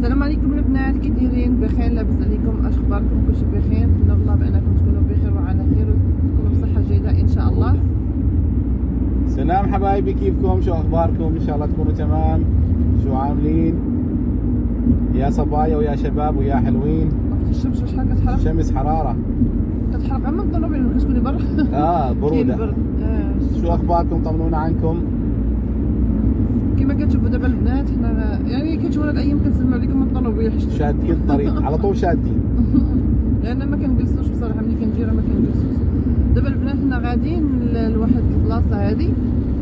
السلام عليكم البنات، كي دايرين؟ بخير؟ لاباس عليكم؟ اش اخباركم؟ كلشي بخير؟ نتمنى الله بانكم تكونوا بخير وعلى خير وتكونوا بصحه جيده ان شاء الله. سلام حبايبي، كيفكم؟ شو اخباركم؟ ان شاء الله تكونوا تمام. شو عاملين يا صبايا ويا شباب ويا حلوين؟ وقت الشمس شحال كتحرق؟ الشمس حراره كتحرق عم الطوموبيل ولا كتكوني برا؟ كاين بروده. برد. شو اخباركم؟ طمنونا عنكم. كما كتشوفوا دابا البنات حنا يعني كتشوفوا هاد الايام كنسلموا عليكم من الطوموبيل حيت شادين الطريق على طول شادين. لان ما كنجلسوش بصراحه، ملي كنجي راه ما كنجلسوش. دابا البنات حنا غاديين لواحد البلاصه هادي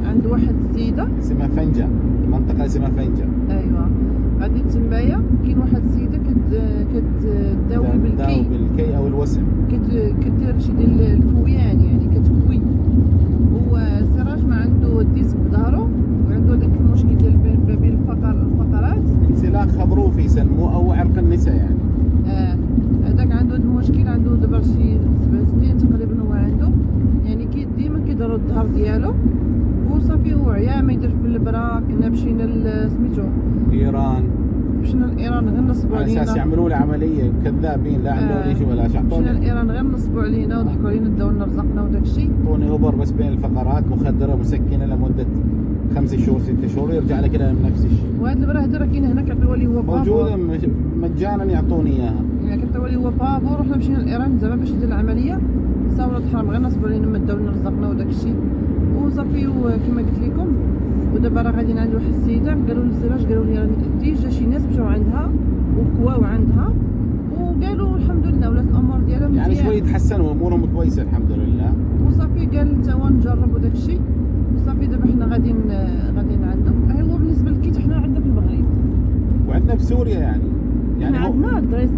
عند واحد السيده اسمها فنجة، منطقه اسمها فنجة. ايوا غادي تمايا كاين واحد السيده كتداوي داو بالكي، بالكي او الوسم. كدير شي ديال الكويان، يعني كتكوي. هو سراج ما عنده الديسك بظهرو وعنده داك المشكل ديال بين الفقرات، انسلاخ خضروفي يسموه او عرق النساء يعني. هذاك عنده المشكل، عنده دابا شي 7 سنين تقريبا هو عنده، يعني ديما كيضرو الظهر ديالو وصافي. هو عيا ما يدير في البرا. كنا مشينا سميتو ايران، مشينا لايران غير نصبوا على علينا، اساس يعملوا له عمليه. كذابين، لا عندهم شيء ولا شيء. مشينا اعطوني لايران غير نصبوا علينا وضحكوا علينا، داو لنا رزقنا وداك الشيء. اوبر بس بين الفقرات، مخدره مسكنه لمده 5 شهور 6 شهور، يرجع لك الى نفس الشيء. وهاد البرا هذا راه كاين هنا كيعطيو لي هو موجوده مجانا يعطوني اياها. يعني كيعطيو لي هو بابور. وحنا مشينا لايران زعما باش ندير العمليه، صاوره الحرام غير نصبوا علينا، ما داو لنا رزقنا وداك الشيء وصافي. وكما قلت لكم ودابا راه غاديين عند واحد السيده، قالوا لي السراج، قالوا لي ديجا شي ناس مشاو عندها وكواو عندها وقالوا الحمد لله ولات الامور ديالها مزيان، يعني شوي تحسنوا امورهم كويسه الحمد لله. وصافي قال حتى هو نجربوا داك الشيء وصافي. دابا حنا غاديين عنده. هو بالنسبه للكيت حنا عندنا في المغرب وعندنا بسوريا يعني حنا عندنا الدراري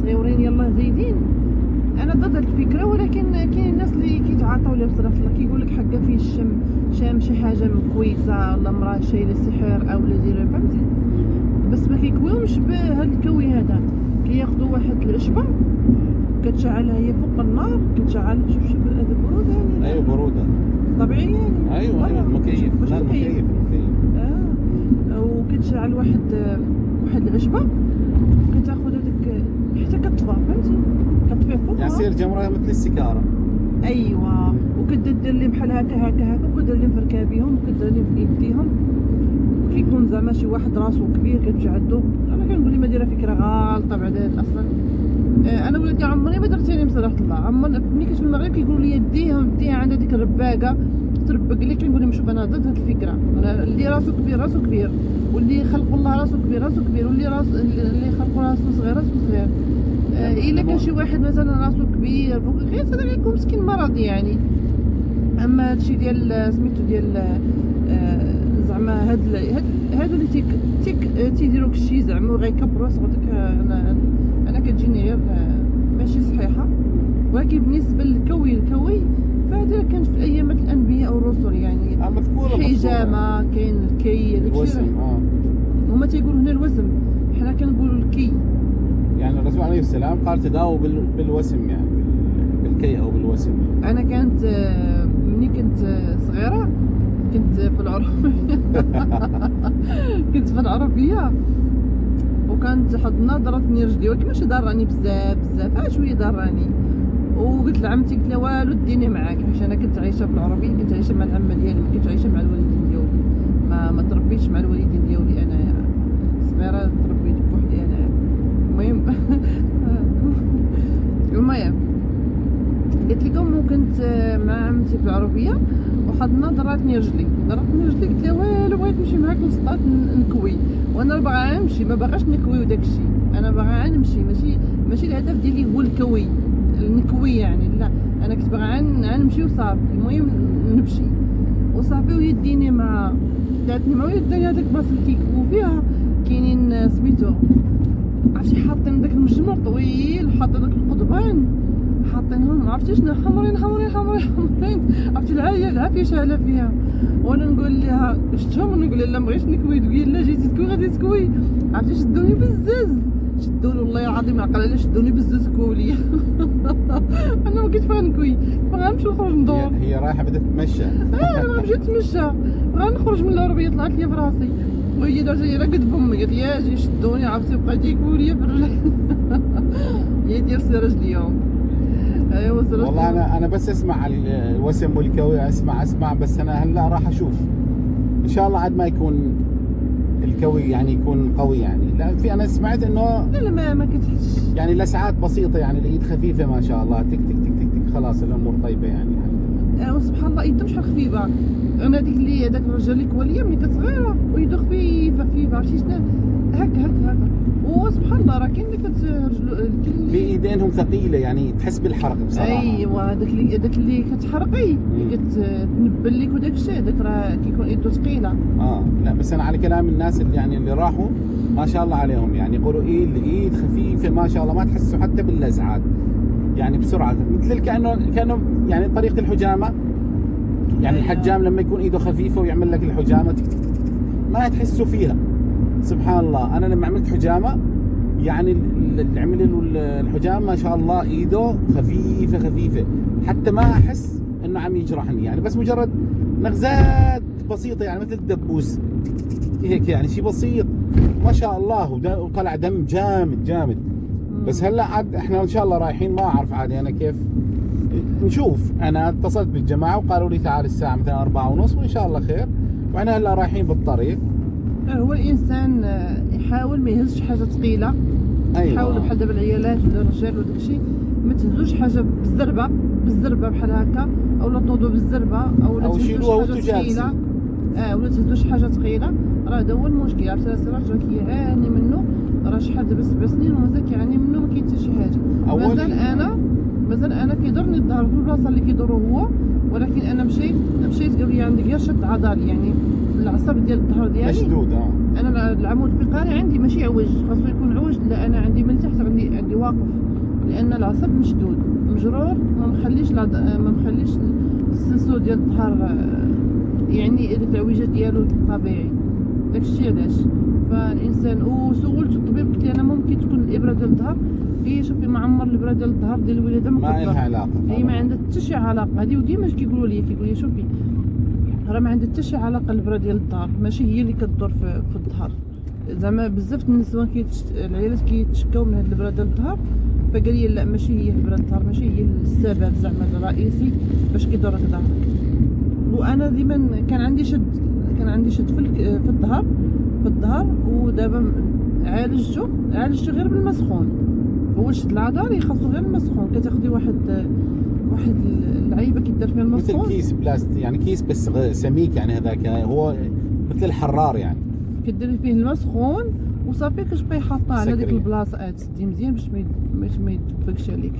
صغيورين يلاه زايدين. انا ضد هاد الفكره، ولكن كاين الناس اللي كيتعاطاو ليها بصراحه الله، كيقول لك حقا فيه شام شي حاجه كويسه ولا مراه شايله سحر او لا ديرها، فهمتي؟ بس ما كيكويوش بهاد الكوي هذا. كياخذوا واحد العشبه كتشعلها هي فوق النار، كتشعل. شوف هذا بروده يعني. ايوه بروده طبيعيه يعني. ايوه المكيف. لا المكيف. وكتشعل واحد العشبه، كتاخذ هذاك حتى كتطفى، فهمتي؟ كتطفي فوقها يعني سير جمره مثل السكاره. ايوا. وكدير لي بحال هكا وكدير لي مفركه بهم وكدير لي في يديهم. وكيكون زعما شي واحد راسو كبير كتمشي عندو. انا كنقول لي ما دايره فكره غالطه بعدا اصلا. انا ولادي عمري ما درت لهم صراحه الله. عمرنا ملي كنت في المغرب كيقولوا لي ديها عندها ديك الرباقه تربق لي. كنقول لهم شوف انا ضد هاد الفكره. انا اللي راسو كبير واللي خلقوا الله راسو كبير، اللي خلقوا راسو صغير. الا كان شي واحد مثلا راسو كبير فوق غير هذا غيكون مسكين مرض يعني. اما هادشي ديال سميتو ديال زعما هادو اللي تيديروا كشي زعما غيكبروا صوتك، انا كتجيني غير ماشي صحيحه. ولكن بالنسبه للكوي فهذا كانت في ايام الانبياء والرسل يعني. مذكوره حجامه، كاين الكي، الوسم. هما تيقولوا هنا الوسم، حنا كنقولوا الكي. يعني الرسول عليه السلام قال تداووا بالوسم، يعني بالكي او بالوسم. انا كانت ملي كنت صغيره كنت في العربيه وكانت حضنا ضرتني رجلي، ولكن ماشي ضراني بزاف شويه ضراني. وقلت لعمتي، قلت لها والو ديني معاك، حيت انا كنت عايشه في العربيه، كنت عايشه مع العمه ديالي، ما كنتش عايشه مع الوالدين ديالي. ما تربيتش مع الوالدين ديالي، انا صغيره تربيت بوحدي انا. المهم قلت لكم وكنت مع عمتي في العربيه وحضنا ضراتني رجلي. قلت لها والو بغيت نمشي معاك للسطات نكوي، وانا باغا نمشي، ما باغاش نكوي وداك الشيء. انا باغا نمشي، ماشي الهدف ديالي هو الكوي نكوي يعني، لا انا كنت باغا نمشي وصافي. المهم نمشي وصافي. ويديني مع داتني مع وداني هذاك البلاصه اللي كيكوو فيها كاينين سميتو عرفتي حاطين داك المجمر طويل، حاطين داك القضبان، حاطينهم عرفتي شنو حمرين. عرفتي العافيه شاعله فيها. وانا نقول لها شفتهم، نقول لها لا مبغيتش نكوي. تقول لي لا جيتي تكوي غادي تكوي. عرفتي شدوني بالزاز، شدوني والله العظيم عقل على شدوني بالزاز كووا ليا. انا ما كنتش باغا نكوي، باغا نمشي نخرج ندور. هي رايحه بدات تمشى. انا مشيت نتمشى، باغا نخرج من العربيه طلعت لي في راسي. وهي دارت لي راه قد بامي، قالت لي اجي شدوني شدوني عرفتي بقيت يقول لي بالرجل هي ديال سراج اليوم. ايوا سراج والله اليوم. انا بس اسمع الوسم والكوي، اسمع بس انا هلا راح اشوف ان شاء الله عاد ما يكون الكوي يعني يكون قوي يعني. لا في انا سمعت انه لا ما كتحسش يعني لسعات بسيطه يعني الايد خفيفه ما شاء الله، تك تك تك تك تك خلاص الامور طيبه يعني. سبحان الله يدو شحال خفيفه. انا داك الرجال اللي كواليا ملي كانت صغيره ويدو خفيفه عرفتي شنو هكا وسبحان الله راه كاين اللي في ايدينهم ثقيله يعني تحس بالحرق بصراحه. ايوا داك اللي كتحرقي كتنبل لك وداك الشيء هذاك راه كيكون ايدو ثقيله. لا بس انا على كلام الناس اللي يعني اللي راحوا ما شاء الله عليهم يعني يقولوا الايد خفيفه ما شاء الله، ما تحسوا حتى باللزعات يعني بسرعه، مثل كانه يعني طريقه الحجامه يعني. الحجام لما يكون ايده خفيفه ويعمل لك الحجامه تك تك تك ما تحسوا فيها. سبحان الله انا لما عملت حجامه يعني اللي عمل الحجام ما شاء الله ايده خفيفه حتى ما احس انه عم يجرحني يعني، بس مجرد نغزات بسيطه يعني مثل الدبوس هيك يعني شيء بسيط ما شاء الله، وطلع دم جامد. بس هلا عاد احنا ان شاء الله رايحين، ما اعرف عاد انا كيف نشوف. انا اتصلت بالجماعه وقالوا لي تعال الساعه مثلا 4:30 وان شاء الله خير، واحنا هلا رايحين بالطريق. هو الانسان يحاول ما يهزش حاجه ثقيله. أيوة. حاولوا بحال دابا العيالات ولا الرجال ولا داكشي ما تهزوش حاجه بالزربه بحال هكا، اولا تنوضوا بالزربه اولا تهزوش حاجه ثقيله. ولا تهزوش حاجه ثقيله، راه هذا هو المشكل. عرفتي الراجل راه كيعاني منه، راه شحال دابا 7 سنين ومازال كيعاني منه ما كاين حتى شي حاجه. مازال انا كيضرني الظهر في البلاصه اللي كيضرو هو، ولكن انا مشيت قالوا لي عندك غير شد عضلي يعني العصب ديال الظهر ديالي مشدود. انا العمود الفقري عندي ماشي عوج، خاصو يكون عوج. لا انا عندي من تحت عندي واقف، لان العصب مشدود مجرور، ما مخليش السلسول ديال الظهر يعني ديك العويجه ديالو طبيعي. داكشي علاش فالانسان وسولت الطبيب قلت لي انا ممكن تكون الابره ديال الظهر هي شوفي معمر الابره ديال الظهر ديال الولاده ما لها علاقه، هي ما عندها حتى شي علاقه. هذه وديما كيقولوا لي شوفي راه ما عندها حتى شي علاقه الابره ديال الظهر، ماشي هي اللي كدور في الظهر. زعما بزاف النسوان العيالات كيتشكاو من هاد الابره ديال الظهر، فقال لي لا ماشي هي الابره ديال الظهر، ماشي هي السبب زعما الرئيسي باش كيدور ظهرك. وانا ديما كان عندي شد في الظهر ودابا عالجته غير بالماء سخون. هو الشد العضلي خاصو غير الماء سخون، كتاخدي واحد العيبه كيدار فيها الماء سخون مثل كيس بلاستيك يعني، كيس بس سميك يعني، هذاك هو مثل الحرار يعني، كديري فيه الماء سخون وصافي كتبقاي حاطاه على ديك البلاصه تسدي مزيان باش ما يدبكش عليك.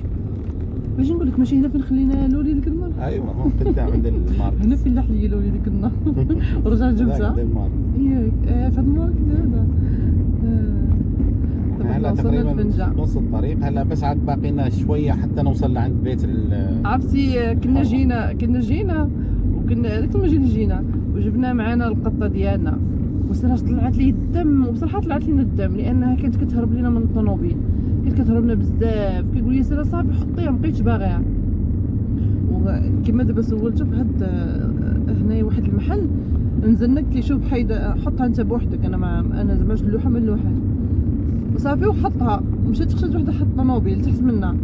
باش نقول لك ماشي هنا فين خلينا لولي ديك النار. ايوه هون قدام عند الماركت هنا فين لحلي لولي ديك النار ورجع جبتها ياك في هذا الماركت هذا. هلا تقريبا نص الطريق هلا، بس عاد باقي لنا شويه حتى نوصل لعند بيت عرفتي كنا جينا وكنا هذيك المجال جينا وجبنا معنا القطه ديالنا، وصراحه طلعت لي الدم، وبصراحه طلعت لنا الدم لانها كانت كتهرب لنا من الطوموبيل، كانت كتهرب لنا بزاف. كيقول لي سير صافي حطيها، مابقيتش باغيها. وكما دابا سولته في هاد هنايا واحد المحل نزلنا قلت لي شوف حطها انت بوحدك، انا زعما اللوحه من اللوحات وصافي وحطها. مشيت خرجت وحده حط طوموبيل تحت منا،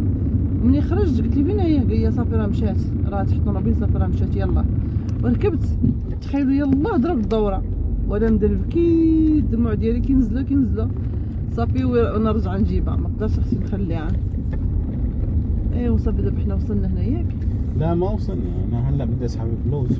ملي خرجت قلت لي فين هي؟ قال لي صافي راه مشات، راه تحت طوموبيل صافي راه مشات. يلا وركبت، تخيلوا يلا ضرب الدوره وانا مدربكي الدموع ديالي كينزلوا صافي وانا راجعه نجيبها، ما قدرتش اختي نخليها. ايوا صافي دابا حنا وصلنا هنا ياك؟ لا ما وصلنا، انا هلا بدي اسحب فلوس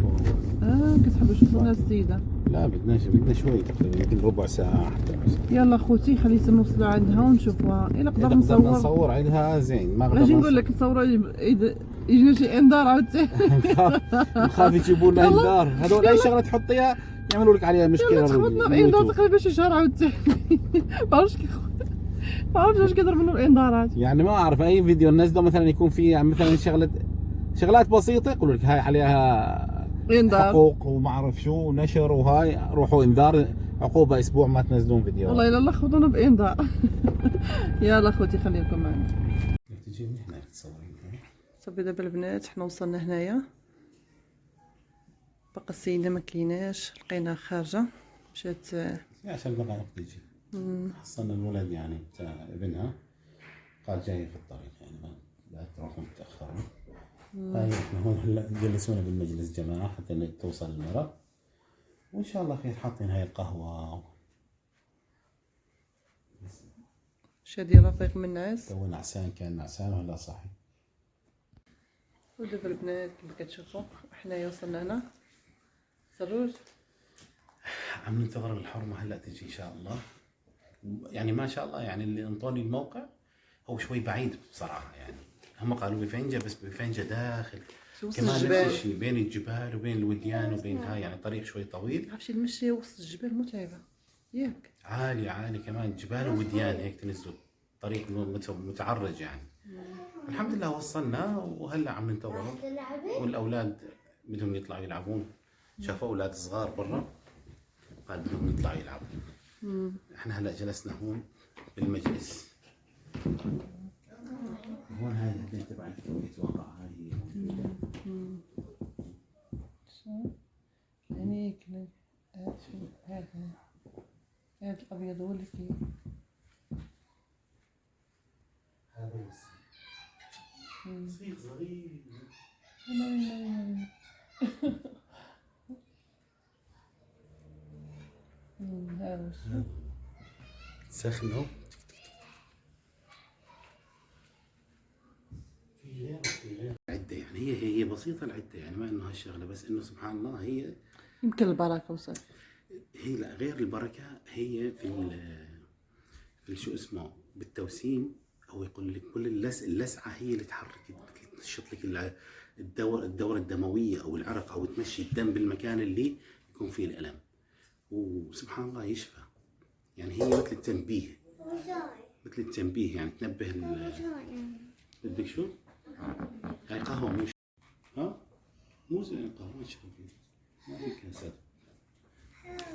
كتحب باش وصلنا السيده؟ لا بدنا شوي تقريبا يمكن ربع ساعه حتى. يلا خوتي خلينا نوصلوا عندها ونشوفوها الا قدرنا نصور عندها زين. ما غادي نقول لك نصوروا يجينا شي انذار عاوتاني نخاف يجيبوا لنا انذار. هذول اي شغله تحطيها يعملوا لك عليها مشكله. يلا تخبطنا بانذار تقريبا شي شهر عاوتاني ما عرفتش واش كيضرب لنا الانذارات. يعني ما اعرف اي فيديو ننزله مثلا يكون فيه مثلا شغلات بسيطه يقولوا لك هاي عليها انذار حقوق وما اعرف شو نشر، وهاي روحوا انذار عقوبه اسبوع ما تنزلون فيديو. والله الا الله خذونا بانذار يلا خوتي خليكم معنا. تجيني هنا تصورين صافي دابا البنات حنا وصلنا هنايا، باقا السيده ما كايناش، لقيناها خارجه مشات 10 دقائق تجي. حصلنا الولد يعني بتاع ابنها قال جاي في الطريق يعني لا تروحون تتاخرون. هاي احنا هون هلا جلسونا بالمجلس جماعه حتى توصل المرأة وان شاء الله خير. حاطين هاي القهوه شادي رفيق من الناس تو نعسان، كان نعسان وهلا صاحي. ودابا البنات كما كتشوفوا حنايا وصلنا هنا سروج. عم ننتظر الحرمه هلا تجي ان شاء الله. يعني ما شاء الله يعني اللي انطوني الموقع هو شوي بعيد بصراحه، يعني هم قالوا بفنجة بس بفنجة داخل كمان نفس الشيء بين الجبال وبين الوديان وبين هاي يعني طريق شوي طويل. عرفتي المشي وسط الجبال متعبه ياك عالي كمان جبال ووديان هيك تنزلوا طريق متعرج يعني. الحمد لله وصلنا وهلا عم ننتظر والاولاد بدهم يطلعوا يلعبون. شافوا اولاد صغار برا قال بدهم يطلعوا يلعبوا. احنا هلا جلسنا هون بالمجلس. هون هاي البنت تبع الكويت وقع هاي يعني هذا الابيض هو اللي فيه هذا صيغ صغير. هذا سخنوا عدة يعني هي بسيطة العدة يعني ما انه هالشغلة بس انه سبحان الله هي يمكن البركة وصل. هي لا غير البركة هي في شو اسمه بالتوسيم او يقول لك كل اللسعة هي اللي تحرك تنشط لك الدورة الدموية او العرق او تمشي الدم بالمكان اللي يكون فيه الألم وسبحان الله يشفى. يعني هي مثل التنبيه يعني تنبه بدك شو؟ هاي قهوة مش ها؟ مو زي القهوة ما تشربي ما في كاسات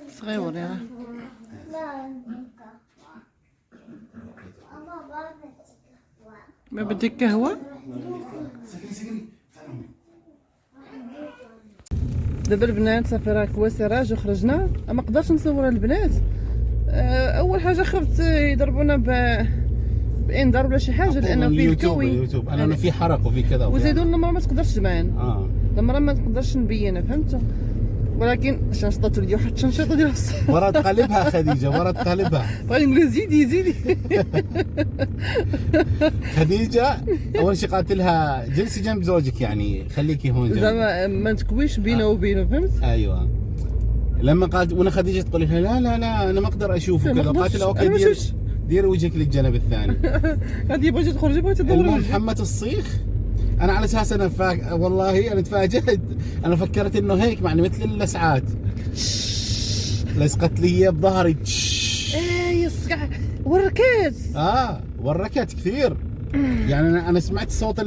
صغير يعني. ما بدك قهوة؟ دابا البنات صافي راه كواسيراج وخرجنا. ما قدرتش نصور البنات. اول حاجه خفت يضربونا بانذار ولا شي حاجه لانه فيه الكوي يوتيوب انا في حرق وفي كذا وزيدوا المرة ما تقدرش تبان. المرة ما نقدرش نبينها فهمتوا. ولكن شنشطات لي واحد الشنشطه ديال الصباح ورا تقلبها خديجه ورا تقلبها. بغا نقول زيدي خديجه اول شيء قالت لها جلسي جنب زوجك يعني خليكي هون جنب زعما ما تكويش بينه وبينه فهمت. ايوه لما قالت وانا خديجه تقول لها لا انا ما اقدر اشوفه كذا. قالت لها اوكي دير وجهك للجنب الثاني. هذه بغيتي تخرجي بغيتي تدوري. المهم حمت الصيخ. انا على اساس انا والله انا تفاجأت. انا فكرت انه هيك يعني مثل اللسعات لصقت لي بظهري. يصقع وركات. وركت كثير يعني انا سمعت صوت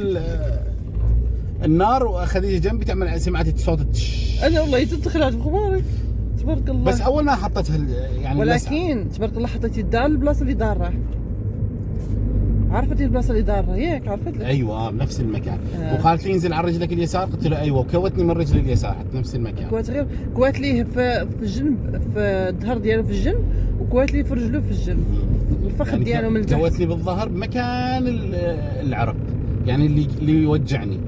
النار وخديجه جنبي تعمل سمعت صوت انا والله تدخلت بخبارك تبارك الله. بس اول ما حطيتها يعني ولكن تبارك الله حطيتي الدار البلاصه اللي دارها. عرفتي البلاصه اللي دارها ياك عرفت. ايوه بنفس المكان. وقالت لي انزل على رجلك اليسار قلت له ايوه وكوتني من رجلي اليسار حتى نفس المكان. كوات ليه في الجنب في الظهر ديالو في الجنب وكوات ليه في رجله في الجنب الفخذ يعني ديالو من التحت. كوات لي بالظهر بمكان العرق يعني اللي يوجعني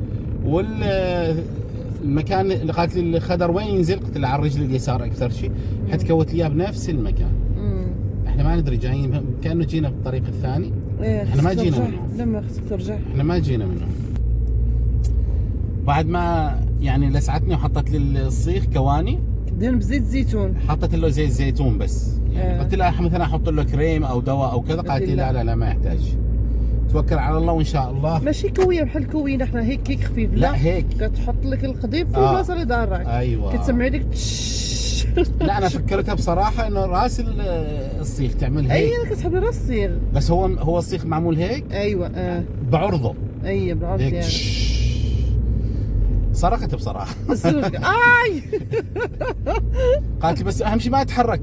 المكان اللي قالت لي الخدر وين ينزل قلت لها على الرجل اليسار اكثر شيء حتكوت لي اياه بنفس المكان. احنا ما ندري جايين كانه جينا بالطريق الثاني. احنا ما جينا منهم. لما خصك ترجع. احنا ما جينا منهم. بعد ما يعني لسعتني وحطت لي الصيخ كواني دهن بزيت زيتون. حطت له زيت زيتون بس يعني قلت لها مثلا احط له كريم او دواء او كذا. قالت لي لا ما يحتاج توكل على الله وان شاء الله. ماشي كويه بحال الكوينه احنا هيك خفيف. لا هيك كتحط لك القضيب في البلاصه اللي دارك. ايوه كتسمعي لك لا انا فكرتها بصراحه انه راس الصيخ تعمل هيك. اي انا كتحب راس الصيغ بس هو الصيخ معمول هيك. ايوه بعرضه. اي بعرضه يعني صرخت بصراحه. قالت لي بس اهم شيء ما يتحرك.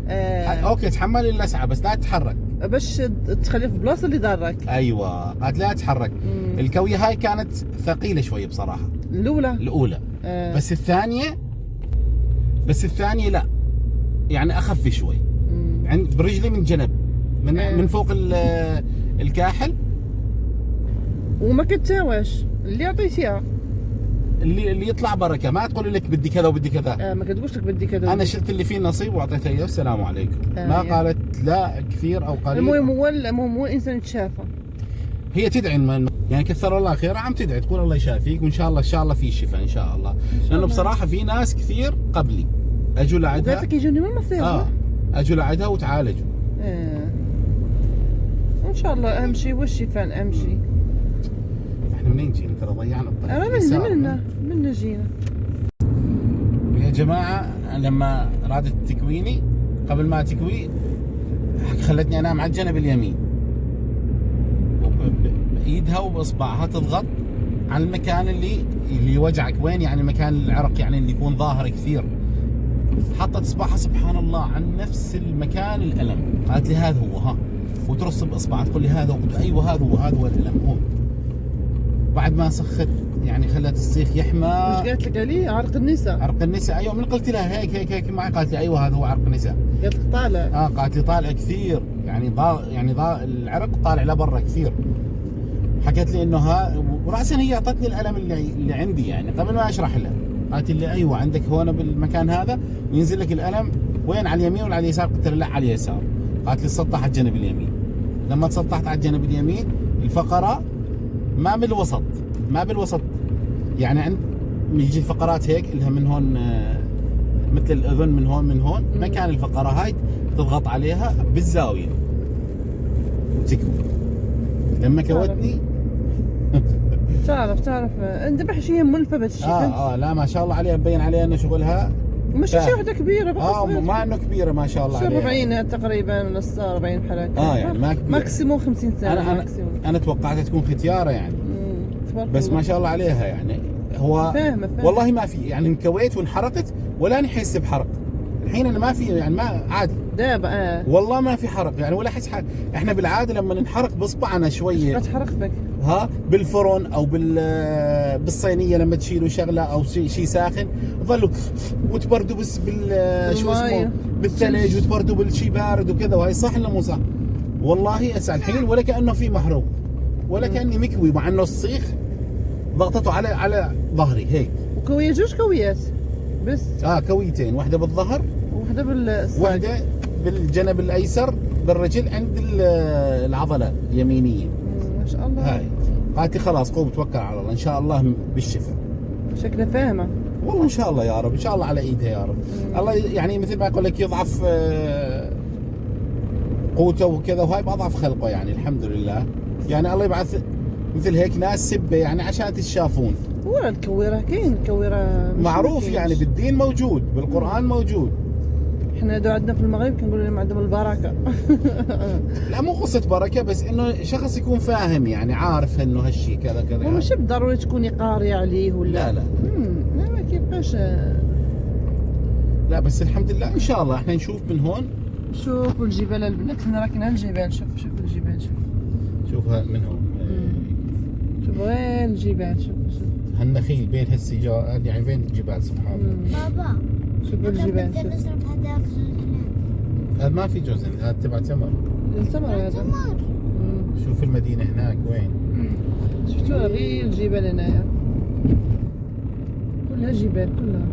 اوكي تحمل اللسعه بس لا تتحرك باش تخليه في البلاصه اللي دارك. ايوه قالت لا تتحرك. الكويه هاي كانت ثقيله شويه بصراحه الاولى بس الثانيه لا يعني اخف شوي عند برجلي من جنب من فوق الكاحل. وما كتساواش اللي عطيتيها، اللي يطلع بركه، ما تقول لك بدي كذا وبدي كذا. ما كتقولش لك بدي كذا. انا شلت اللي فيه نصيب واعطيتها اياه السلام عليكم. ما قالت لا كثير او قليل. المهم هو الانسان يتشافى. هي تدعي يعني كثر الله خيرها، عم تدعي تقول الله يشافيك وان شاء الله في شفاء ان شاء الله. لانه بصراحه في ناس كثير قبلي اجوا لعندها قالت لك يجوني من المصير. اجوا لعندها وتعالجوا. ان شاء الله اهم شيء والشفاء اهم شيء. احنا منين جينا؟ ترى ضيعنا الطريق. انا من جينا يا جماعه. لما رادت تكويني قبل ما تكوي خلتني انام على الجنب اليمين، بايدها وباصبعها تضغط على المكان اللي وجعك وين، يعني مكان العرق يعني اللي يكون ظاهر كثير. حطت اصبعها سبحان الله عن نفس المكان الالم، قالت لي هذا هو، ها، وترص باصبعها تقول لي هذا، قلت ايوه هذا هو الالم هو. بعد ما سخت يعني خلت السيخ يحمى. مش قالت لك عليه عرق النساء؟ عرق النساء ايوه. من قلت لها هيك معي، قالت لي ايوه هذا هو عرق النساء. قالت لك طالع؟ قالت لي طالع كثير، يعني العرق طالع لبرا كثير. حكت لي انه وراسا هي اعطتني الالم اللي عندي يعني قبل ما اشرح لها. قالت لي ايوه عندك هون بالمكان هذا وينزل لك الالم وين، على اليمين ولا على اليسار؟ قلت لها لا على اليسار. قالت لي سطح على الجنب اليمين. لما تسطحت على الجنب اليمين الفقره ما بالوسط يعني عند يجي الفقرات هيك لها من هون مثل الاذن من هون مكان الفقره هاي تضغط عليها بالزاويه وتكوي. لما كوتني تعرف انذبح شيء ملفه شيء. لا ما شاء الله عليها، مبين عليها انه شغلها مش شيء وحده كبيره بس. ما انه كبيره ما شاء الله عليها. 40 تقريبا من 40 حلقه. يعني ما كبيره. ماكسيموم 50 سنه. انا توقعتها تكون ختياره يعني. بس ما شاء الله عليها يعني. هو فاهمة. والله ما في يعني انكويت وانحرقت ولا نحس بحرق. الحين انا ما في يعني ما عادي دابا والله ما في حرق يعني ولا احس حرق. احنا بالعاده لما ننحرق باصبعنا شويه تحرق بك بالفرن او بالصينيه لما تشيلوا شغله او شيء ساخن تظلوا وتبردوا بس شو اسمه بالثلج وتبردوا بالشيء بارد وكذا. وهي صح ولا مو صح؟ والله اسال الحين ولا كانه في محروق ولا كاني مكوي، مع انه الصيخ ضغطته على ظهري هيك. وكويه جوج كويات بس. كويتين، واحده بالظهر وواحده بالساق، واحده بالجنب الايسر بالرجل عند العضله اليمينيه. ما شاء الله. هاي قالت لي خلاص قوم توكل على الله ان شاء الله بالشفاء. شكلها فاهمه والله ان شاء الله يا رب، ان شاء الله على ايدها يا رب. الله يعني مثل ما يقول لك يضعف قوته وكذا، وهاي باضعف خلقه يعني الحمد لله. يعني الله يبعث مثل هيك ناس سبه يعني عشان تتشافون. ولا الكويره كاين الكويره معروف يعني بالدين موجود بالقرآن موجود. احنا دو عندنا في المغرب كنقولوا لهم عندهم البركه. لا مو قصه بركه، بس انه شخص يكون فاهم يعني عارف انه هالشيء كذا كذا. ومش بالضروري تكوني قاريه عليه ولا لا ما كيبقاش. لا بس الحمد لله ان شاء الله احنا نشوف من هون. شوفوا الجبال البنات، احنا راكنين الجبال. شوفوا الجبال. شوفها من هون. شوف وين الجبال. شوف هالنخيل بين هالسجاد يعني بين الجبال سبحان الله. بابا شوف الجبال. هذا ما في جزء، هذا تبع تمر. التمر هذا. شوف المدينة هناك وين. شفتوها غير الجبال هنايا كلها جبال كلها.